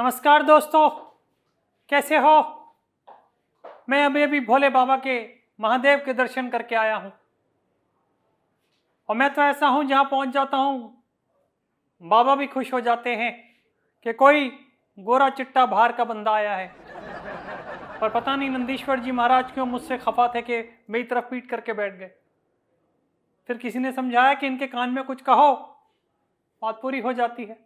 नमस्कार दोस्तों, कैसे हो। मैं अभी भोले बाबा के महादेव के दर्शन करके आया हूँ और मैं तो ऐसा हूँ जहाँ पहुँच जाता हूँ बाबा भी खुश हो जाते हैं कि कोई गोरा चिट्टा बाहर का बंदा आया है। पर पता नहीं नंदीश्वर जी महाराज क्यों मुझसे खफा थे कि मेरी तरफ पीट करके बैठ गए। फिर किसी ने समझाया कि इनके कान में कुछ कहो, बात पूरी हो जाती है।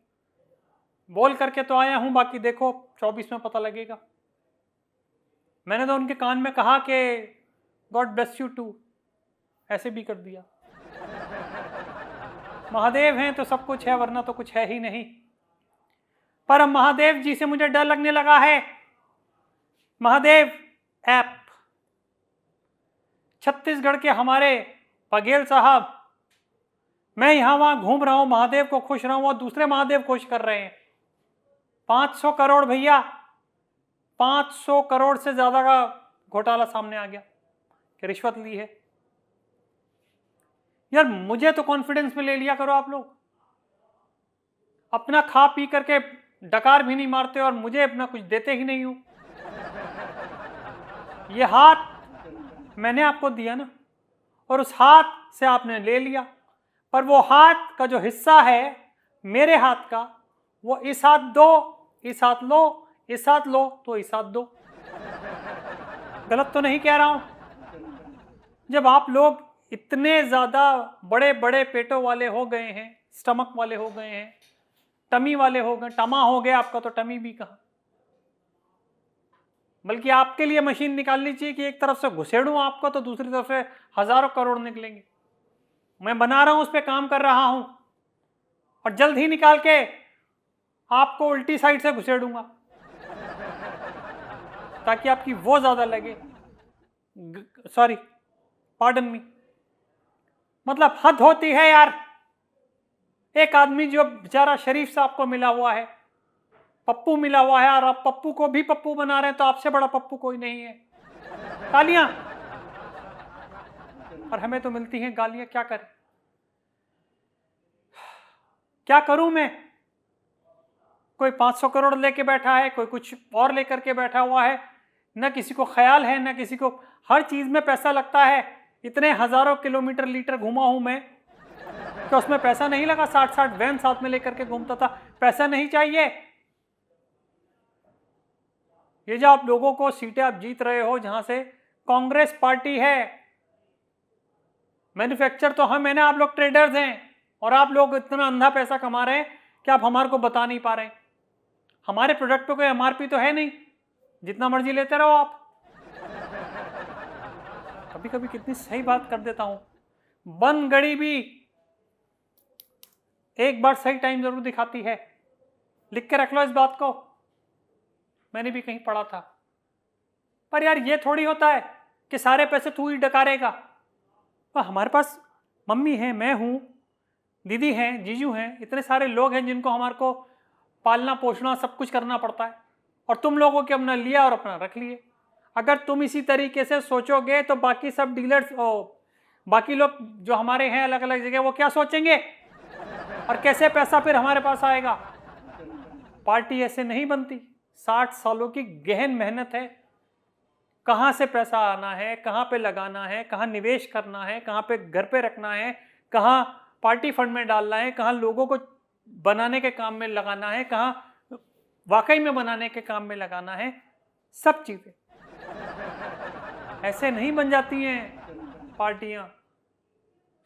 बोल करके तो आया हूँ, बाकी देखो 24 में पता लगेगा। मैंने तो उनके कान में कहा कि गॉड ब्लेस यू टू, ऐसे भी कर दिया। महादेव हैं तो सब कुछ है, वरना तो कुछ है ही नहीं। पर अब महादेव जी से मुझे डर लगने लगा है। महादेव ऐप, छत्तीसगढ़ के हमारे बघेल साहब, मैं यहां वहां घूम रहा हूं, महादेव को खुश रहा हूं और दूसरे महादेव खुश कर रहे हैं। 500 करोड़ भैया, 500 करोड़ से ज्यादा का घोटाला सामने आ गया कि रिश्वत ली है। यार मुझे तो कॉन्फिडेंस में ले लिया करो आप लोग। अपना खा पी करके डकार भी नहीं मारते और मुझे अपना कुछ देते ही नहीं हो। ये हाथ मैंने आपको दिया ना, और उस हाथ से आपने ले लिया, पर वो हाथ का जो हिस्सा है मेरे हाथ का, वो इस हाथ दो, इस हाथ लो, इस हाथ लो तो इस हाथ दो। गलत तो नहीं कह रहा हूं। जब आप लोग इतने ज्यादा बड़े बड़े पेटों वाले हो गए हैं, स्टमक वाले हो गए हैं, टमी वाले हो गए, टमा हो गया आपका तो टमी भी कहा। बल्कि आपके लिए मशीन निकालनी चाहिए कि एक तरफ से घुसेड़ूं आपको तो दूसरी तरफ से हजारों करोड़ निकलेंगे। मैं बना रहा हूं, उस पर काम कर रहा हूं और जल्द ही निकाल के आपको उल्टी साइड से घुसेड़ूंगा ताकि आपकी वो ज्यादा लगे। सॉरी, पार्डन मी, मतलब हद होती है यार। एक आदमी जो बेचारा शरीफ साहब को मिला हुआ है, पप्पू मिला हुआ है, और आप पप्पू को भी पप्पू बना रहे हैं, तो आपसे बड़ा पप्पू कोई नहीं है। गालियां, और हमें तो मिलती हैं गालियां। क्या करें, क्या करूं मैं। कोई 500 करोड़ लेके बैठा है, कोई कुछ और लेकर के बैठा हुआ है, न किसी को ख्याल है, न किसी को। हर चीज में पैसा लगता है। इतने हजारों किलोमीटर लीटर घूमा हूं मैं, तो उसमें पैसा नहीं लगा। 60 वैन साथ में लेकर के घूमता था। पैसा नहीं चाहिए। ये जो आप लोगों को सीटें आप जीत रहे हो, जहां से कांग्रेस पार्टी है, मैन्युफैक्चर तो हम है ना, आप लोग ट्रेडर्स हैं, और आप लोग इतना अंधा पैसा कमा रहे हैं कि आप हमारे को बता नहीं पा रहे हैं। हमारे प्रोडक्ट पे कोई एमआरपी तो है नहीं, जितना मर्जी लेते रहो आप। कभी कभी कितनी सही बात कर देता हूं। बन गड़ी भी एक बार सही टाइम जरूर दिखाती है। लिख के रख लो इस बात को, मैंने भी कहीं पढ़ा था। पर यार ये थोड़ी होता है कि सारे पैसे तू ही डकारेगा। तो हमारे पास मम्मी है, मैं हूं, दीदी हैं, जीजू हैं, इतने सारे लोग हैं जिनको हमारे को पालना पोषना सब कुछ करना पड़ता है। और तुम लोगों के अपना लिया और अपना रख लिए। अगर तुम इसी तरीके से सोचोगे तो बाकी सब डीलर्स, बाकी लोग जो हमारे हैं अलग अलग जगह, वो क्या सोचेंगे और कैसे पैसा फिर हमारे पास आएगा। पार्टी ऐसे नहीं बनती। 60 सालों की गहन मेहनत है। कहाँ से पैसा आना है, कहाँ पे लगाना है, कहाँ निवेश करना है, कहाँ पे घर पे रखना है, कहाँ पार्टी फंड में डालना है, कहाँ लोगों को बनाने के काम में लगाना है, कहाँ वाकई में बनाने के काम में लगाना है। सब चीजें ऐसे नहीं बन जाती हैं पार्टियां।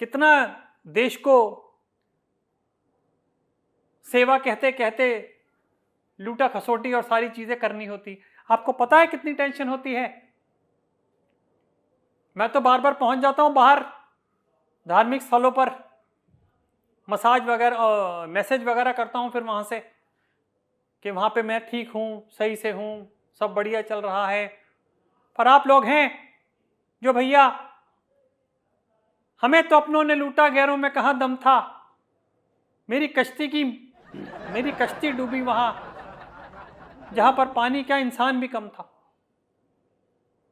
कितना देश को सेवा कहते कहते लूटा खसोटी और सारी चीजें करनी होती। आपको पता है कितनी टेंशन होती है। मैं तो बार बार पहुंच जाता हूं बाहर धार्मिक स्थलों पर, मसाज वगैरह, मैसेज वगैरह करता हूं, फिर वहां से कि वहां पे मैं ठीक हूं, सही से हूं, सब बढ़िया चल रहा है। पर आप लोग हैं जो भैया, हमें तो अपनों ने लूटा, गैरों में कहां दम था। मेरी कश्ती डूबी वहां जहां पर पानी का इंसान भी कम था,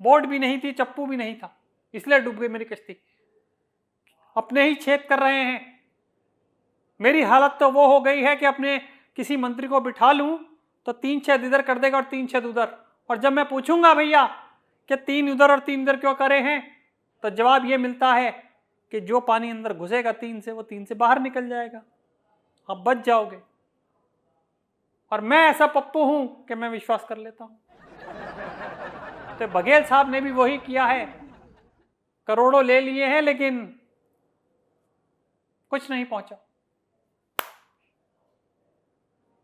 बोट भी नहीं थी, चप्पू भी नहीं था, इसलिए डूब गई मेरी कश्ती। अपने ही छेद कर रहे हैं। मेरी हालत तो वो हो गई है कि अपने किसी मंत्री को बिठा लूं तो 3 छेद इधर कर देगा और 3 छेद उधर। और जब मैं पूछूंगा भैया कि 3 उधर और 3 इधर क्यों करे हैं, तो जवाब ये मिलता है कि जो पानी अंदर घुसेगा 3 से, वो 3 से बाहर निकल जाएगा, आप बच जाओगे। और मैं ऐसा पप्पू हूं कि मैं विश्वास कर लेता हूं। तो बघेल साहब ने भी वही किया है, करोड़ों ले लिए हैं लेकिन कुछ नहीं पहुंचा।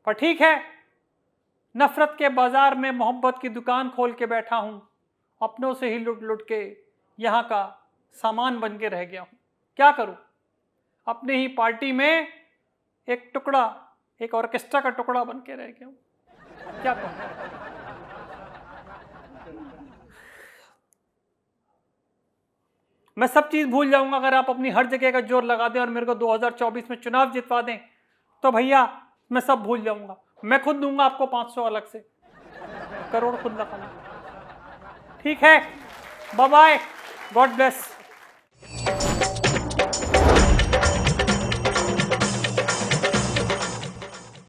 पर ठीक है, नफरत के बाजार में मोहब्बत की दुकान खोल के बैठा हूं, अपनों से ही लुट लुट के यहां का सामान बन के रह गया हूं। क्या करूं, अपने ही पार्टी में एक टुकड़ा, एक ऑर्केस्ट्रा का टुकड़ा बन के रह गया हूं, क्या कहूं। मैं सब चीज भूल जाऊंगा अगर आप अपनी हर जगह का जोर लगा दें और मेरे को 2024 में चुनाव जितवा दें, तो भैया मैं सब भूल जाऊंगा। मैं खुद दूंगा आपको 500 अलग से, करोड़ खुद लगा। ठीक है, बाय बाय, गॉड ब्लेस।